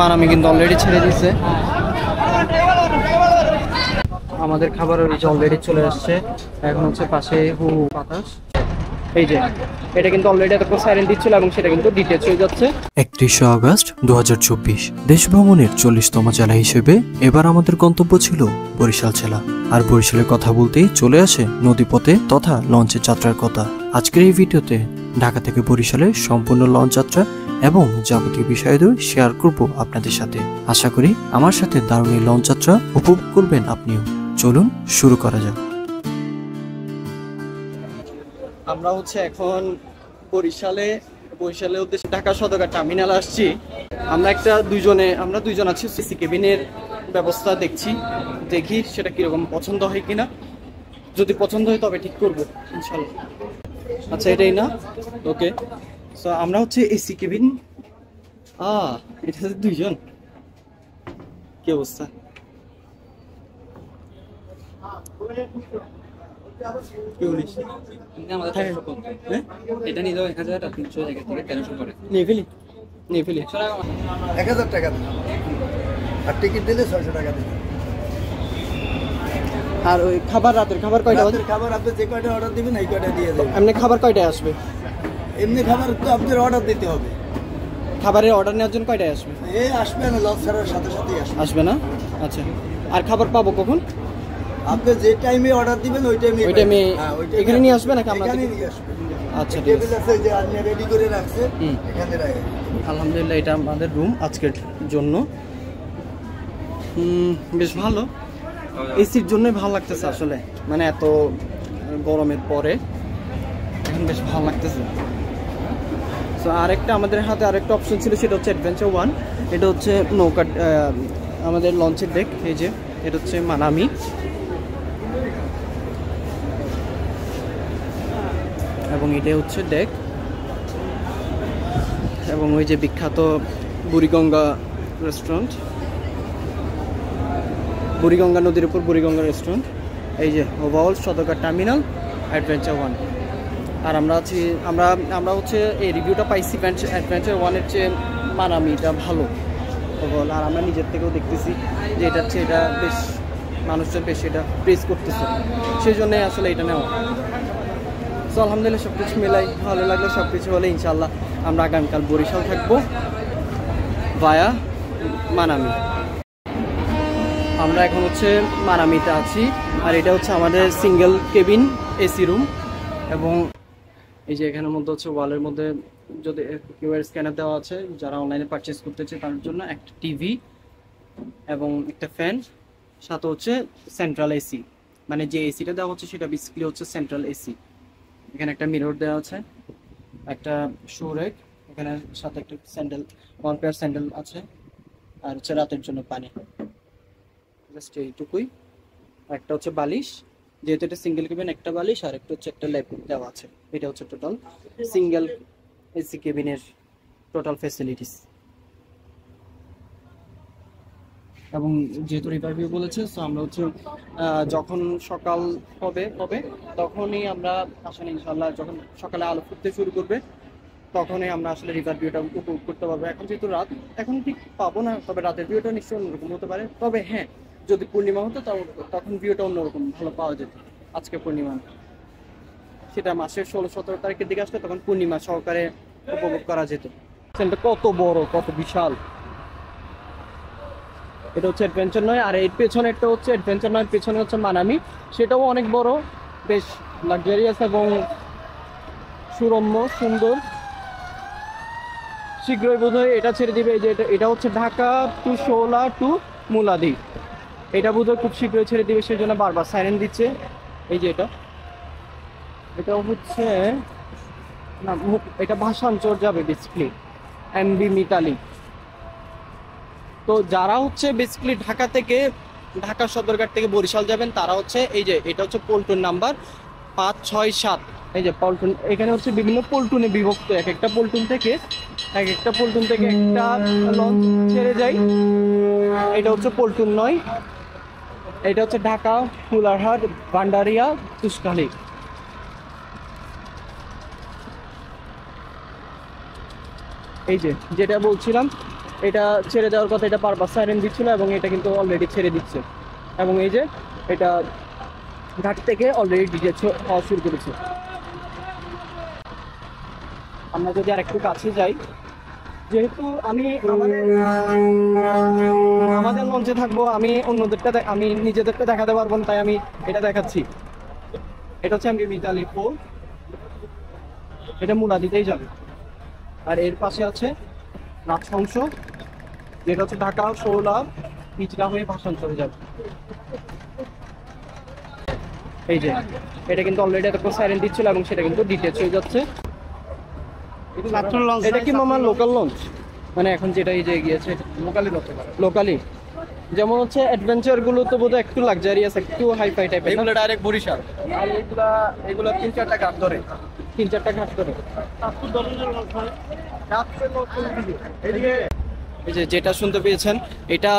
মানামি কিন্তু অলরেডি ছেড়ে দিচ্ছে। আমাদের খাবার অলরেডি চলে আসছে। এখন হচ্ছে পাশে হু বাতাস। এই যে এটা কিন্তু অলরেডি এতক্ষণ সাইরেন দিচ্ছিল এবং সেটা কিন্তু ডিটেচ হয়ে যাচ্ছে। 31শে আগস্ট 2024 দেশ ভ্রমণের 40তম জেলা হিসেবে এবার আমাদের গন্তব্য ছিল বরিশাল জেলা। আর বরিশালের কথা বলতেই চলে আসে নদীপথে তথা লঞ্চের যাত্রার কথা। আজকের এই ভিডিওতে ঢাকা থেকে বরিশালের সম্পূর্ণ লঞ্চ যাত্রা এবং যাবতীয় বিষয়গুলো শেয়ার করব আপনাদের সাথে। আশা করি আমার সাথে দারুণ এই লঞ্চ যাত্রা উপভোগ করবেন আপনিও। চলুন শুরু করা যাক। আমরা হচ্ছে এখন বরিশালের উদ্দেশ্যে ঢাকা সদরঘাট টার্মিনাল আসছি। আমরা দুইজন আছি। সিসি কেবিনের ব্যবস্থা দেখি সেটা কিরকম পছন্দ হয় কিনা। যদি পছন্দ হয় তবে ঠিক করবো ইনশাল্লাহ। আচ্ছা এটাই না? ওকে, সো আমরা হচ্ছে এসি কেবিন। এটা হচ্ছে দুইজন। কি অবস্থা? এটা নিয়ে যাও 1000 আর 300 জায়গা থেকে 1300 করে নিয়ে ফেলি 1000 টাকা আর টিকিট দিলে 600 টাকা দিলে। আর ওই রাতের খাবার কয়টা? খাবার আপনি যে কয়টা অর্ডার দিবেন এই কয়টা দিয়ে দেবেন। এমনি খাবার কয়টায় আসবে? এমনি খাবার তো আপনার অর্ডার দিতে হবে। খাবারের অর্ডার নেওয়ার জন্য কয়টায় আসবে? আসবে না, লঞ্চ ছাড়ার সাথে সাথেই আসবে না? আচ্ছা, আর খাবার পাবো কখন? আপনি যে টাইমে অর্ডার দিবেন ওই টাইমে এখানে নিয়ে আসবে নাকি? আমরা এখানে নিয়ে আসবে। আচ্ছা, টেবিল আছে যে আপনি রেডি করে রাখছে এখানে রাখে। আলহামদুলিল্লাহ, এটা আমাদের রুম আজকের জন্য। বেশ ভালো, এসির জন্যই ভালো লাগতেছে আসলে। মানে এত গরমের পরে এখন বেশ ভালো লাগতেছে। সো আমাদের হাতে আরেকটা অপশন ছিল, সেটা হচ্ছে অ্যাডভেঞ্চার 1। এটা হচ্ছে নৌকা, আমাদের লঞ্চের ডেক। এই যে এটা হচ্ছে মানামি। এবং এটাই হচ্ছে ডেক। এবং ওই যে বিখ্যাত বুড়িগঙ্গা রেস্টুরেন্ট, বুড়িগঙ্গা নদীর উপর বুড়িগঙ্গা রেস্টুরেন্ট। এই যে ওভারঅল সদরঘাট টার্মিনাল অ্যাডভেঞ্চার 1। আর আমরা হচ্ছে এই রিভিউটা পাইছি অ্যাডভেঞ্চার 1-এর চেয়ে মানামিটা ভালো ওভারঅল। আর আমরা নিজের থেকেও দেখতেছি যে এটা বেশ মানুষজন বেশ এটা প্রেস করতেছে, সেই জন্যই আসলে এটা নেওয়া। সো আলহামদুলিল্লাহ, সব কিছু মেলাই ভালো লাগলো। সব কিছু হলে ইনশাল্লাহ আমরা আগামীকাল বরিশাল থাকবো ভায়া মানামি। আমরা এখন হচ্ছে মানামিতে আছি। আর এটা হচ্ছে আমাদের সিঙ্গেল কেবিন এসি রুম। এবং এই যে এখানের মধ্যে হচ্ছে ওয়ালের মধ্যে যদি কিউআর স্ক্যানার দেওয়া আছে, যারা অনলাইনে পারচেস করতেছে তার জন্য একটা টিভি এবং একটা ফ্যান, সাথে হচ্ছে সেন্ট্রাল এসি। মানে যে এসিটা দেওয়া হচ্ছে সেটা বেসিক্যালি হচ্ছে সেন্ট্রাল এসি। এখানে একটা মিরর দেওয়া আছে, একটা শু রেক, এখানে সাথে একটা স্যান্ডেল, 1 পেয়ার স্যান্ডেল আছে। আর হচ্ছে রাতের জন্য পানি, জাস্ট এইটুকুই। একটা হচ্ছে বালিশ, যেহেতু এটা সিঙ্গেল কেবিন, একটা বালিশ আর একটা ল্যাপ দেওয়া আছে। এটা হচ্ছে টোটাল সিঙ্গেল এসি কেবিনের টোটাল ফ্যাসিলিটিস। এবং যেহেতু রিভার ভিউ বলেছে, সো আমরা হচ্ছে যখন সকাল হবে তখনই আমরা আসলে ইনশাল্লাহ, যখন সকালে আলো ফুটতে শুরু করবে তখনই আমরা আসলে রিভার ভিউটা উপভোগ করতে পারবো। এখন যেহেতু রাত, এখন ঠিক পাবো না, তবে রাতের ভিউটা নিশ্চয়ই অন্যরকম হতে পারে। তবে হ্যাঁ, যদি পূর্ণিমা হতো তখন ভিউটা অন্যরকম ভালো পাওয়া যেত। আজকে পূর্ণিমা, সেটা মাসের 16-17 তারিখের দিকে আসলে তখন পূর্ণিমা সহকারে উপভোগ করা যেত। কত বড়, কত বিশাল! এটা হচ্ছে অ্যাডভেঞ্চার 9। আর এর পেছনেরটা হচ্ছে অ্যাডভেঞ্চার 9 পেছনে হচ্ছে মানামি, সেটাও অনেক বড়, বেশ লাক্সারিয়াস এবং সুরম্য সুন্দর। শীঘ্রই বোধহয় এটা ছেড়ে দিবে। যে এটা হচ্ছে ঢাকা টু শোলা টু মুলাদি, এটা বোধহয় খুব শীঘ্রই ছেড়ে দিবে, সেই জন্য বারবার সাইরেন দিচ্ছে। এই যে এটা হচ্ছে না, এটা ভাষাঞ্চর যাবে বেসিক্যালি এমবি মিতালি। তো যারা হচ্ছে বেসিক্যালি ঢাকা সদরঘাট থেকে বরিশাল যাবেন, তারা হচ্ছে এই যে এটা হচ্ছে পল্টন নাম্বার 5, 6, 7। এই যে পল্টন, এখানে হচ্ছে বিভিন্ন পল্টনে বিভক্ত। এক একটা পল্টন থেকে একটা লঞ্চ ছেড়ে যায়। এটা হচ্ছে পল্টন 9। এটা হচ্ছে ঢাকা, ফুলারহাট, ভান্ডারিয়া, তুষখালী। এই যে যেটা বলছিলাম, এটা ছেড়ে দেওয়ার কথা, এটা বারবার সাইরেন দিচ্ছিল এবং এটা কিন্তু অলরেডি ছেড়ে দিচ্ছে। এবং এই যে এটা ঘাট থেকে অলরেডি ডিজে হওয়া শুরু করেছে। আমরা যদি আর একটু কাছে যাই, যেহেতু আমি আমাদের মঞ্চে থাকবো, আমি অন্যদেরটা আমি নিজেদেরটা দেখাতে পারবো না, তাই আমি এটা দেখাচ্ছি। এটা হচ্ছে আমি মিতালি ফোর, এটা মুরাদিতেই যাবে। আর এর পাশে আছে রাজহংস, যেটা হচ্ছে ঢাকা শোলা পিচড়া হয়ে ভাষণ চলে যাবে। এই যে এটা কিন্তু অলরেডি একটা সাইরেন দিচ্ছিল এবং সেটা কিন্তু ডিটেচ হয়ে যাচ্ছে। এটা কি মামা লোকাল লঞ্চ, মানে এখন যেটা এই যে গিয়েছে লোকালি, যেমন হচ্ছে অ্যাডভেঞ্চার গুলো তো বোধহয় একটু লাক্সারিয়াস, একটু হাই ফাই টাইপের, এগুলো ডাইরেক্ট বরিশাল, আর এগুলো 3-4টা ঘাট ধরে, 3-4টা ঘাট ধরে। এই যে যেটা শুনতে পেয়েছেন এটা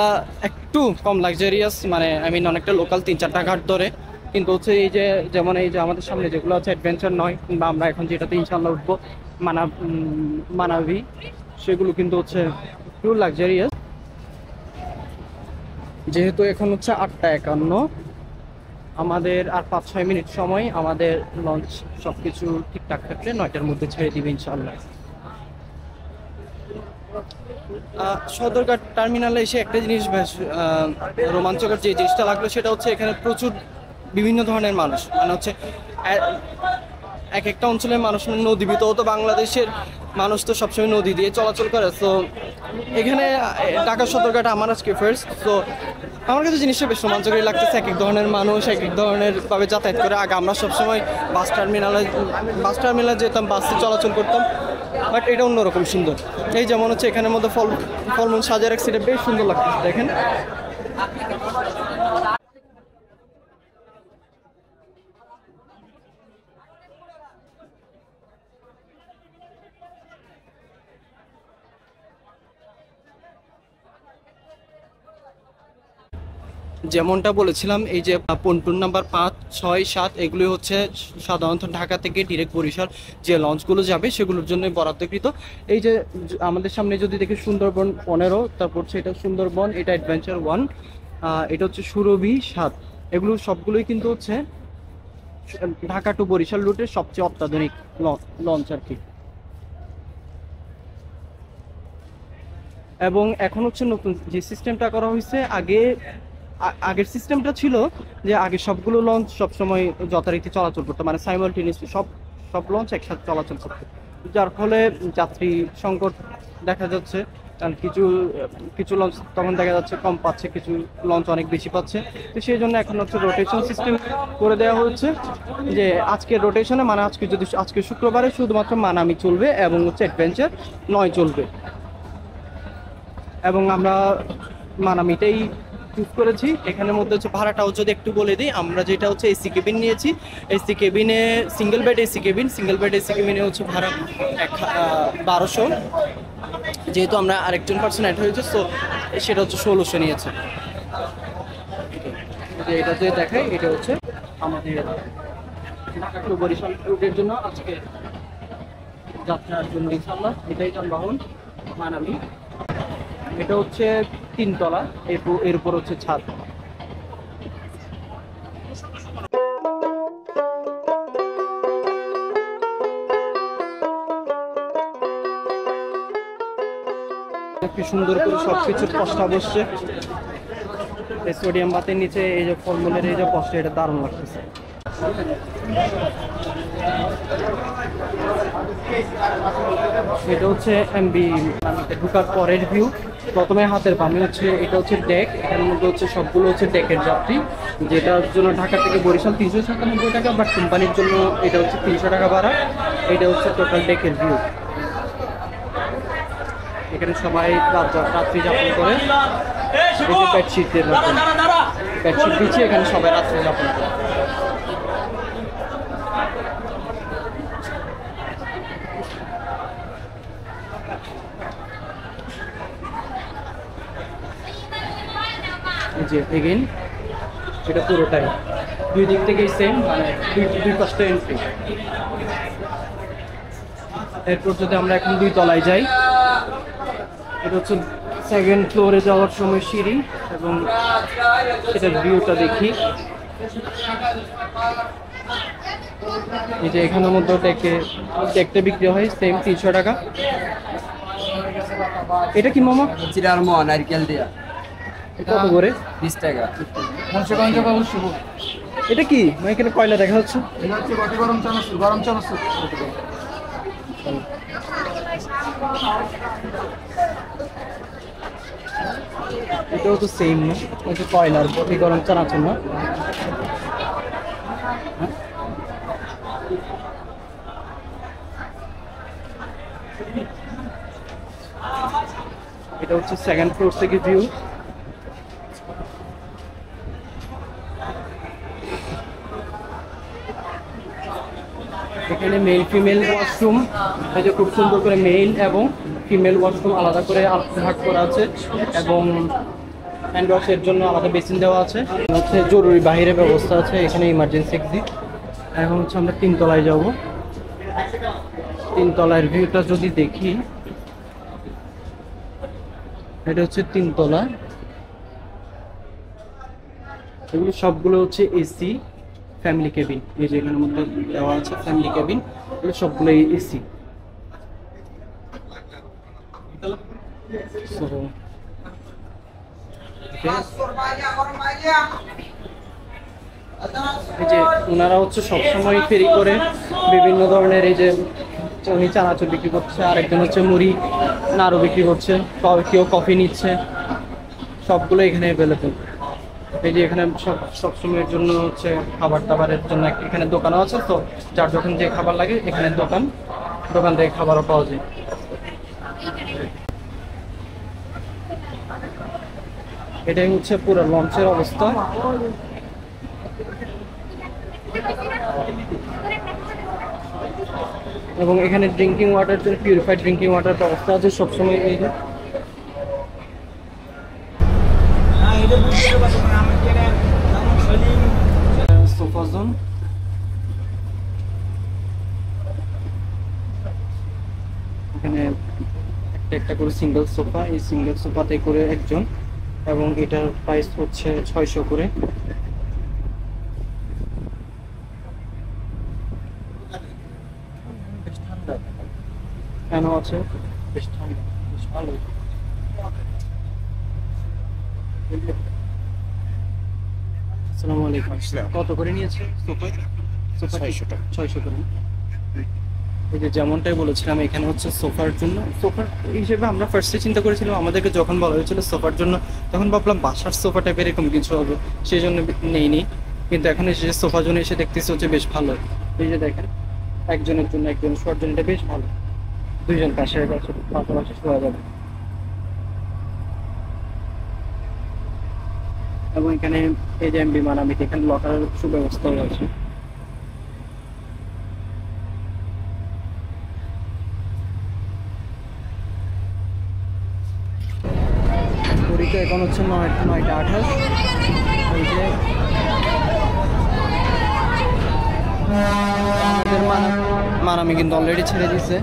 একটু কম লাক্সারিয়াস, মানে আই মিন অনেকটা লোকাল 3-4টা ঘাট ধরে। কিন্তু হচ্ছে এই যে যেমন এই যে আমাদের সামনে যেগুলো আছে অ্যাডভেঞ্চার নয়, কিংবা আমরা এখন যেটাতে ইনশাল্লাহ উঠবো মানাভি, সেগুলো কিন্তু হচ্ছে একটু লাক্সারিয়াস। যেহেতু এখন হচ্ছে 8:51, আমাদের আর 5-6 মিনিট সময়, আমাদের লঞ্চ সবকিছু ঠিকঠাক থাকলে 9টার মধ্যে ছেড়ে দিবে ইনশাল্লাহ। সদরঘাট টার্মিনালে এসে একটা জিনিস বেশ রোমাঞ্চকর যে জিনিসটা লাগলো, সেটা হচ্ছে এখানে প্রচুর বিভিন্ন ধরনের মানুষ, মানে হচ্ছে এক একটা অঞ্চলের মানুষ, নদীবিত তো বাংলাদেশের মানুষ তো সবসময় নদী দিয়ে চলাচল করে। তো এখানে ঢাকা সদরঘাট আমার আজকে ফার্স্ট, তো আমার কাছে জিনিসটা বেশ রোমাঞ্চকরই লাগতেছে। এক এক ধরনের মানুষ এক এক ধরনের ভাবে যাতায়াত করে। আগে আমরা সবসময় বাস টার্মিনালে যেতাম, বাসে চলাচল করতাম, বাট এটা অন্যরকম সুন্দর। এই যেমন হচ্ছে এখানের মধ্যে ফলমূল সাজার এক সেটা বেশ সুন্দর লাগতেছে, দেখেন। যেমনটা বলেছিলাম, এই যে পন্টুন নাম্বার 5, 6, 7 এগুলি হচ্ছে সাধারণত ঢাকা থেকে ডিরেক্ট বরিশাল যে লঞ্চগুলো যাবে সেগুলোর জন্য বরাদ্দকৃত। এই যে আমাদের সামনে যদি দেখি সুন্দরবন 15, তারপর হচ্ছে এটা সুন্দরবন, এটা অ্যাডভেঞ্চার 1, এটা হচ্ছে সুরভি 7, এগুলো সবগুলোই কিন্তু হচ্ছে ঢাকা টু বরিশাল রুটের সবচেয়ে অত্যাধুনিক লঞ্চ আর কি। এবং এখন হচ্ছে নতুন যে সিস্টেমটা করা হয়েছে, আগের সিস্টেমটা ছিল যে আগে সবগুলো লঞ্চ সবসময় যথারীতি চলাচল করতো, মানে সাইমালটেনিয়াসলি সব লঞ্চ একসাথে চলাচল করতো, যার ফলে যাত্রী সংকট দেখা যাচ্ছে। কারণ কিছু লঞ্চ তখন দেখা যাচ্ছে কম পাচ্ছে, কিছু লঞ্চ অনেক বেশি পাচ্ছে। তো সেই জন্য এখন হচ্ছে রোটেশন সিস্টেম করে দেওয়া হচ্ছে, যে আজকে রোটেশনে, মানে আজকে শুক্রবারে শুধুমাত্র মানামি চলবে এবং হচ্ছে অ্যাডভেঞ্চার 9 চলবে। এবং আমরা মানামিটাই চুজ করেছি। এখানের মধ্যে হচ্ছে ভাড়াটাও যদি একটু বলে দিই, আমরা যেটা হচ্ছে এসি কেবিন নিয়েছি, এসি কেবিনে সিঙ্গেল বেড এসি কেবিনে হচ্ছে ভাড়া 1200, যেহেতু আমরা আরেকজন পার্সন অ্যাড হয়েছে, তো সেটা হচ্ছে 1600 নিয়েছে। এটা যে দেখাই, এটা হচ্ছে আমাদের ঢাকা টু বরিশাল রুটের জন্য আজকে যাত্রার জন্য ইনশাআল্লাহ এটাই যানবাহন মানামি। এটা হচ্ছে 3 তলা, এর উপর হচ্ছে ছাদ। কি সুন্দর করে সবকিছুর পশটা বসছে, সোডিয়াম বাতের নিচে এই যে ফলমূলের এই যে পশটা, এটা দারুণ লাগতেছে। এটা হচ্ছে এমবি ঢোকার পরের ভিউ। প্রথমে হাতের বামে হচ্ছে এটা হচ্ছে ডেক, এখানের মধ্যে হচ্ছে সবগুলো হচ্ছে ডেকের যাত্রী, যেটার জন্য ঢাকা থেকে বরিশাল 397 টাকা, বাট কোম্পানির জন্য এটা হচ্ছে 300 টাকা ভাড়া। এটা হচ্ছে টোটাল ডেকের ভিউ। এখানে সবাই রাত্রি যাপন করে, এই যে বেডশিট বিছিয়ে এখানে সবাই রাত্রি যাপন করে। যে এগেইন এটা পুরোটাই দুই দিক থেকেই সেম, মানে দুই পাশটা এন্ট্রি। এরপর যদি আমরা এখন 2 তলায় যাই, এটা হচ্ছে সেকেন্ড ফ্লোরে যাওয়ার সময় সিঁড়ি, এবং এটার ভিউটা দেখি। এই যে এখানের মধ্যে টেকটা বিক্রি হয় সেম 300 টাকা। এটা কি মামা? চিরার মোয়া নারকেল দিয়া কত করে? 20 টাকা। এটা কি এখানে কয়লা দেখা যাচ্ছে? গরম চানাচুর এটাও তো সেম না, ওই যে কয়লার বটি গরম চানাচুর না? এটা হচ্ছে সেকেন্ড ফ্লোর থেকে ভিউ। এখানে মেল ফিমেল ওয়াশরুম, এই যে খুব সুন্দর করে মেল এবং ফিমেল ওয়াশরুম আলাদা করে ভাগ করা আছে, এবং হ্যান্ড ওয়াশের জন্য আলাদা বেসিন দেওয়া আছে। হচ্ছে জরুরি বাহিরের ব্যবস্থা আছে, এখানে ইমার্জেন্সি এক্সিট। এখন হচ্ছে আমরা 3 তলায় যাব। 3 তলার ভিউটা যদি দেখি, এটা হচ্ছে 3 তলা। এগুলো সবগুলো হচ্ছে এসি ফ্যামিলি কেবিন। এই যে এখানের মধ্যে দেওয়া আছে ফ্যামিলি কেবিন, এগুলো সবগুলোই এসি। এই যে ওনারা হচ্ছে সবসময় ফেরি করে বিভিন্ন ধরনের, এই যে উনি চানাচুর বিক্রি করছে, আরেকজন হচ্ছে মুড়ি নাড়ু বিক্রি করছে, কেউ কফি নিচ্ছে, সবগুলো এখানে অ্যাভেলেবেল। এই যে এখানে সবসময়ের জন্য হচ্ছে খাবার দাবারের জন্য এখানে দোকানও আছে, তো যার যখন যে খাবার লাগে এখানে দোকান থেকে খাবারও পাওয়া যায়। এটাই হচ্ছে পুরো লঞ্চের অবস্থা। এবং এখানে drinking water, purified drinking water ব্যবস্থা আছে সবসময়। এই যে সোফা জোন, এখানে একটা করে সিঙ্গেল সোফা, এই সিঙ্গেল সোফাতে করে একজন, এবং এটার প্রাইস হচ্ছে 600 করে। কেন আছে? বেশ ঠান্ডা, বেশ ভালো। আসসালামু আলাইকুম। কত করে নিয়েছে সোফা? 600 টাকা। 600 করে। এই যে যেমনটাই বলেছিলাম, এখানে হচ্ছে সোফার জন্য, সোফার হিসেবে আমরা ফার্স্টে চিন্তা করেছিলাম, আমাদেরকে যখন বলা হয়েছিল সোফার জন্য, তখন ভাবলাম বাসার সোফা টাইপের এরকম কিছু হবে, সেই জন্য নেইনি। কিন্তু এখন এসে সোফা জন্য এসে দেখতেছি হচ্ছে বেশ ভালো। এই যে দেখেন, একজনের জন্য একজন শোয়ার জন্য এটা বেশ ভালো, 2 জন পাশাপাশি শোয়া যাবে। এবং এখানে এই যে বিমান, আমি এখানে লকারের সুব্যবস্থাও আছে। পুরীতে এখন হচ্ছে 9:28। এই যে আমাদের মানামি কিন্তু অলরেডি ছেড়ে দিছে।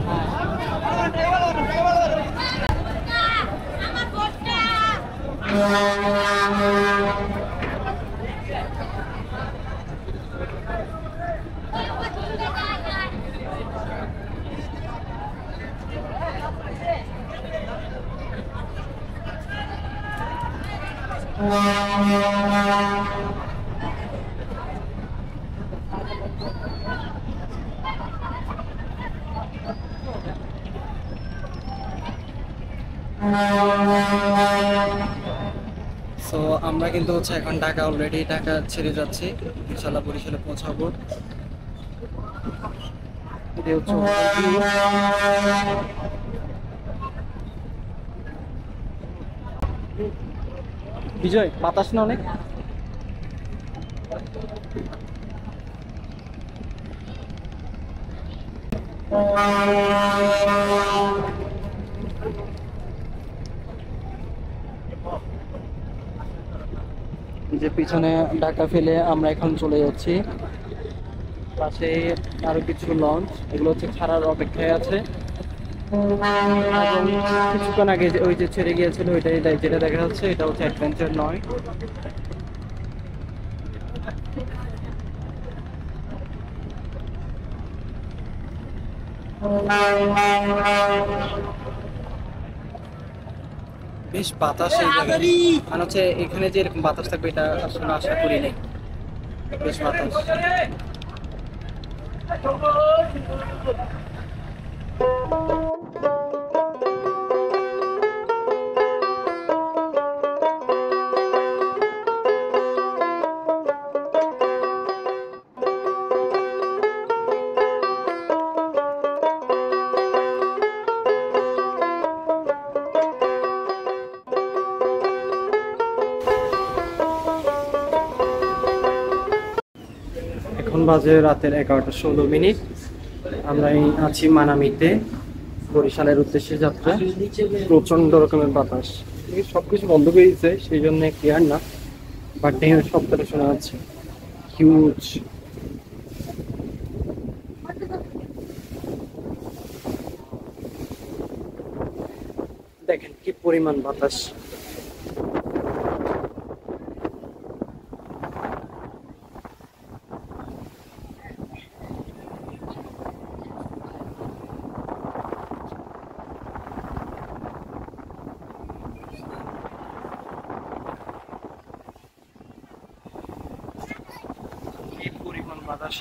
সো আমরা কিন্তু হচ্ছে এখন ঢাকা ছেড়ে যাচ্ছি, ইনশাল্লাহ বরিশালে পৌঁছাবো। এটা হচ্ছে বিজয়, বাতাস না অনেক। যে পিছনে ঢাকা ফেলে আমরা এখন চলে যাচ্ছি। পাশে আরো কিছু লঞ্চ, এগুলো হচ্ছে ছাড়ার অপেক্ষায় আছে। এবং কিছুক্ষণ আগে ওই যে ছেড়ে গিয়েছিল ওইটাই যেটা দেখা যাচ্ছে এটা হচ্ছে অ্যাডভেঞ্চার নয়। বেশ বাতাস এই জায়গায়, মানে হচ্ছে এখানে যে এরকম বাতাস থাকবে এটা আসলে আশা করি নাই। বেশ বাতাস। এখন বাজে রাতের 11:16। আমরা আছি মানামিতে, বরিশালের উদ্দেশ্যে যাত্রা। প্রচন্ড রকমের বাতাস, সবকিছু বন্ধ করে দিয়েছে সেই জন্য ক্লিয়ার না, বাট ঢেউয়ের শব্দটা শোনা যাচ্ছে হিউজ। দেখেন কি পরিমাণ বাতাস।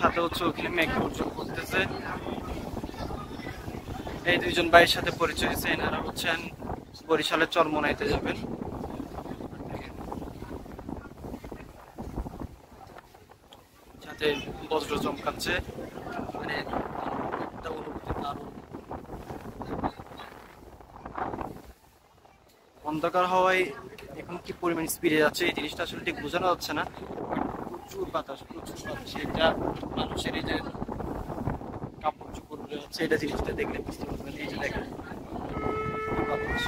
সাথে হচ্ছে ওখানে মেঘ গর্জন করতেছে। এই দুইজন ভাইয়ের সাথে পরিচয় হয়েছে, এনারা হচ্ছেন বরিশালের চরমোনাইতে যাবেন। সাথে বজ্র চমকাচ্ছে, মানে একটা অনুভূতি দারুণ। অন্ধকার হওয়ায় এখন কি পরিমাণ স্পিডে যাচ্ছে এই জিনিসটা আসলে ঠিক বোঝানো যাচ্ছে না। প্রচুর বাতাস, এটা মানুষের এই যে কাপড় চোপড় উড়ে যাচ্ছে, এটা জিনিসটা দেখলে বুঝতে পারবেন। এই যে দেখেন বাতাস।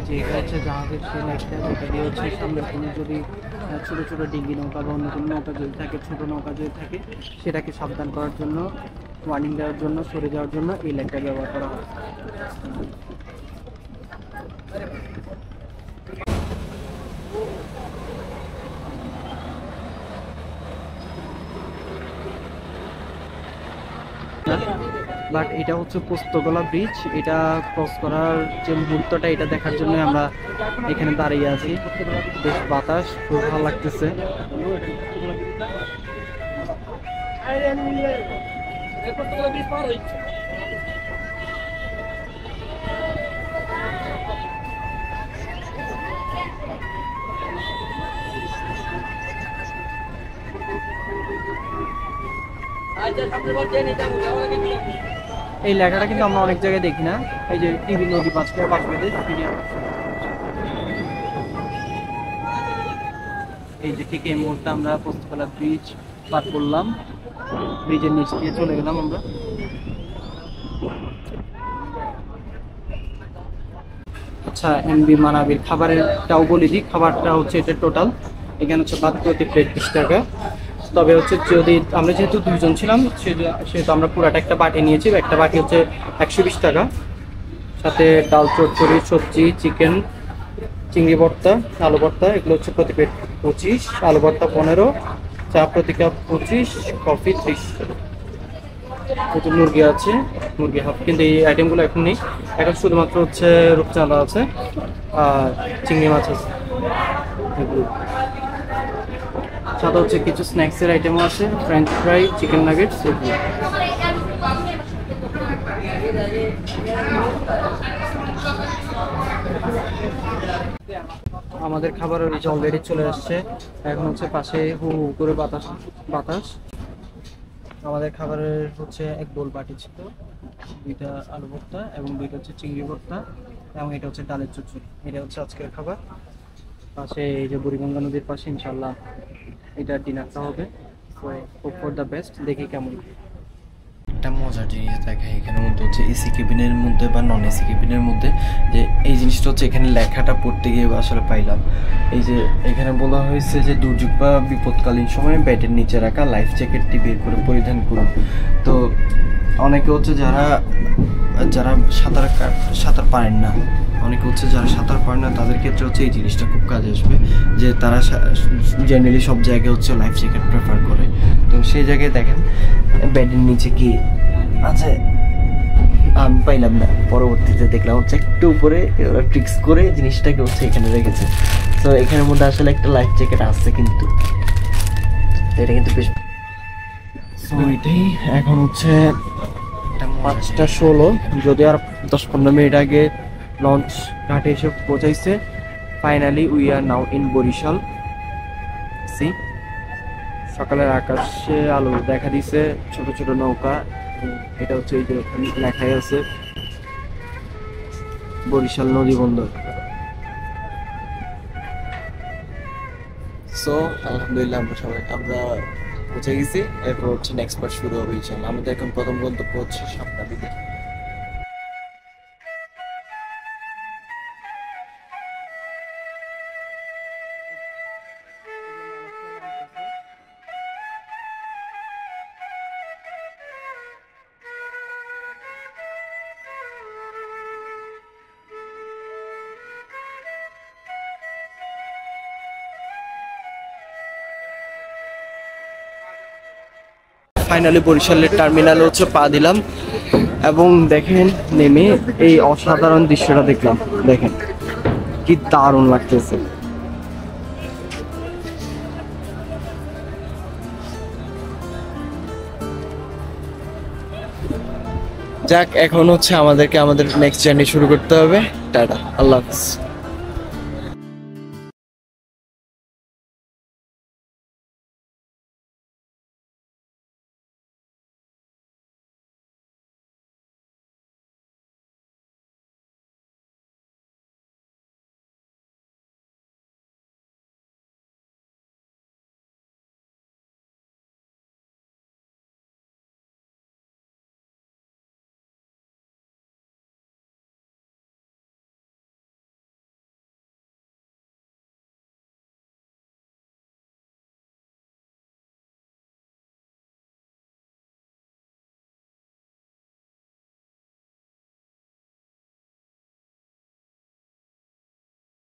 যে এটা হচ্ছে জাহাজের সেই লাইটটা, যেটা দিয়ে হচ্ছে সামনে কোনো যদি ছোটো ছোটো ডিঙ্গি নৌকা বা অন্য কোনো নৌকা যদি থাকে, ছোটো নৌকা যদি থাকে, সেটাকে সাবধান করার জন্য, ওয়ার্নিং দেওয়ার জন্য, সরে যাওয়ার জন্য এই লাইটটা ব্যবহার করা হয়। বাট এটা হচ্ছে পোস্তগোলা ব্রিজ, এটা ক্রস করার যে মুহূর্তটা এটা দেখার জন্য আমরা এখানে দাঁড়িয়ে আছি। বেশ বাতাস, খুব ভালো লাগতেছে। এই লেখাটা কিন্তু আমরা অনেক জায়গায় দেখি না। এই যে টিভি নদী পাঁচটা পাঁচবেদে, এই যে ঠিক এই মুহূর্তে আমরা পোস্তগোলা ব্রিজ পার করলাম, ব্রিজের নিচ দিয়ে চলে গেলাম আমরা। আচ্ছা, এমবি মানাবির খাবারেরটাও বলে দিই। খাবারটা হচ্ছে এটা টোটাল এখানে হচ্ছে ভাত প্রতি প্লেট 20 টাকা। তবে হচ্ছে যদি আমরা যেহেতু দুইজন ছিলাম সেহেতু আমরা পুরাটা একটা বাটি নিয়েছি। একটা বাটি হচ্ছে 120 টাকা। সাথে ডাল, চচ্চড়ি, সবজি, চিকেন, চিংড়ি ভর্তা, আলু ভর্তা, এগুলো হচ্ছে প্রতি প্লেট 25, আলু ভর্তা 15, চা প্রতি কাপ 25, কফি 30। প্রচুর মুরগি আছে, মুরগি হাফ, কিন্তু এই আইটেমগুলো এখন নেই, এখন শুধুমাত্র হচ্ছে রূপচাঁদা আছে আর চিংড়ি মাছ আছে এগুলো। সাথে হচ্ছে কিছু স্ন্যাক্সের আইটেমও আছে, ফ্রেঞ্চ ফ্রাই, চিকেন নাগেটস এগুলো। আমাদের খাবার অলরেডি চলে আসছে, এখন হচ্ছে পাশে হু হু করে বাতাস। আমাদের খাবারের হচ্ছে এক বোল বাটি ছিল, 2টা আলু ভর্তা এবং 2টা হচ্ছে চিংড়ি ভর্তা এবং এটা হচ্ছে ডালের চচ্চড়ি। এটা হচ্ছে আজকের খাবার। পাশে এই যে বুড়িগঙ্গা নদীর পাশে ইনশাল্লাহ এটা ডিনারটা হবে। So hope for the best, দেখি কেমন। একটা মজার জিনিস দেখায় এখানের মধ্যে হচ্ছে এসি কেবিনের মধ্যে বা নন এসি কেবিনের মধ্যে, যে এই জিনিসটা হচ্ছে এখানে লেখাটা পড়তে গিয়ে আসলে পাইলাম। এই যে এখানে বলা হয়েছে যে দুর্যোগ বা বিপদকালীন সময়ে ব্যাটের নিচে রাখা লাইফ জ্যাকেটটি বের করে পরিধান করুন। তো অনেকে হচ্ছে যারা সাঁতার পারেন না, অনেকে হচ্ছে যারা সাঁতার পারেন না তাদের ক্ষেত্রে হচ্ছে এই জিনিসটা খুব কাজে আসবে, যে তারা জেনারেলি সব জায়গায় হচ্ছে লাইফ জ্যাকেট প্রেফার করে। তো সেই জায়গায় দেখেন ব্যাটের নিচে কি আছে আমি পাইলাম না, পরবর্তীতে দেখলাম হচ্ছে একটু উপরে ওরা ট্রিক্স করে জিনিসটাকে হচ্ছে এখানে রেখেছে। তো এখানের মধ্যে আসলে একটা লাইফ জ্যাকেট আছে, কিন্তু এটা কিন্তু বেশ। তো এটাই এখন হচ্ছে 5টা 16, যদি আর 10-15 মিনিট আগে লঞ্চ ঘাটে এসে পৌঁছাইছে। Finally we are now in Barishal. সি সকালের আকাশে আলো দেখা দিছে, ছোট ছোট নৌকা, এটা হচ্ছে এই যে লেখাই আছে বরিশাল নদী বন্দর। সো আলহামদুলিল্লাহ আমরা পৌঁছে গেছি। এরপর হচ্ছে নেক্সট পার্ট শুরু হবে ইনশাআল্লাহ। আমাদের এখন প্রথম গন্তব্য হচ্ছে সাপনা বিলে। ফাইনালি বরিশালের টার্মিনালে হচ্ছে পা দিলাম এবং দেখেন নেমে এই অসাধারণ দৃশ্যটা দেখলাম। দেখেন কি দারুণ লাগতেছে। যাক, এখন হচ্ছে আমাদেরকে আমাদের নেক্সট জার্নি শুরু করতে হবে। টাটা, আল্লাহ হাফেজ।